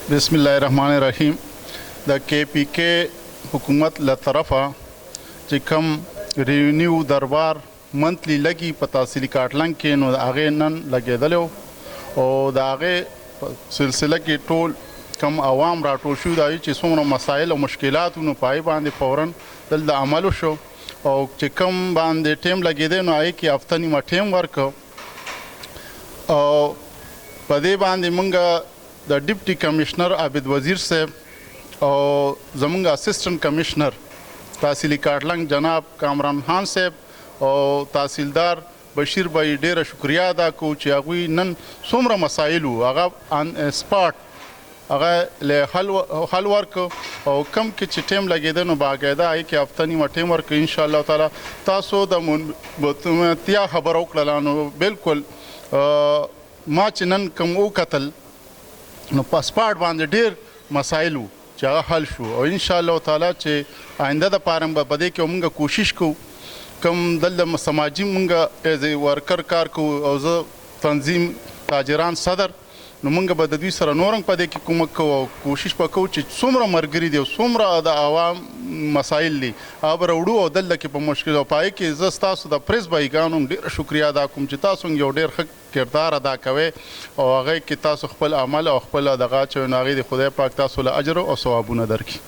बिस्मिल्लाहिर्रहमानिर्रहीम। The KPK हुकूमत ल तरफा چې کوم ریونیو دربار منتلی لګي په تحصیلي کاټلنګ کې نو هغه نن لګېدلو او د هغه سلسله کې ټول کم عوام راټول شو دا چې څومره مسایل او مشکلات نو پای باندې فورن دلته عمل شو او چې کم باندې ټیم لګېده نو هغه کې هفته نیمه ټیم ورکو او په دې باندې مونږ د ډیپټي کمشنر عابد وزیر صاحب او زمونږ اسسټنټ کمشنر تحصیلي کاټلنګ جناب کامران خان صاحب او تحصیلدار بشیر بھائی ډیره شکریا ادا کوو چې هغوی نن څومره مسایل وو هغه آن سپاټ هغه له حل ورکو او کم کې چې ټیم لګېده نو باقاعده هغې کې هفته نیمه ټیم ورکو انشاءالله تعالی تاسو د منبتیا خبره وکړله نو بالکل ما چې نن کوم وکتل نو په سپاټ باندې ډېر مسایل وو چې هغه حل شو او انشاءالله تعالی چې آینده دپاره به په دې کې موږ کوشش کوو کوم دلته سماجي موږ ایز ا ورکر کار کوو او زه تنظیم تاجران صدر نو موږ به د دوی سره نور هم په دې کې کومک کوو او کوشش به کوو چې څومره ملګري دي او څومره د عوام مسایل دي هغه به راوړو او دلته کې په مشکل او په هغې کې زه ستاسو د پریس بایګانو هم ډېره شکریا ادا کوم چې تاسو هم یو ډېر ښه کردار ادا کوئ او هغې کې تاسو خپل عمل او خپل دغه چې نو هغې د خدای پاک تاسو له اجر او ثوابونه درکړي.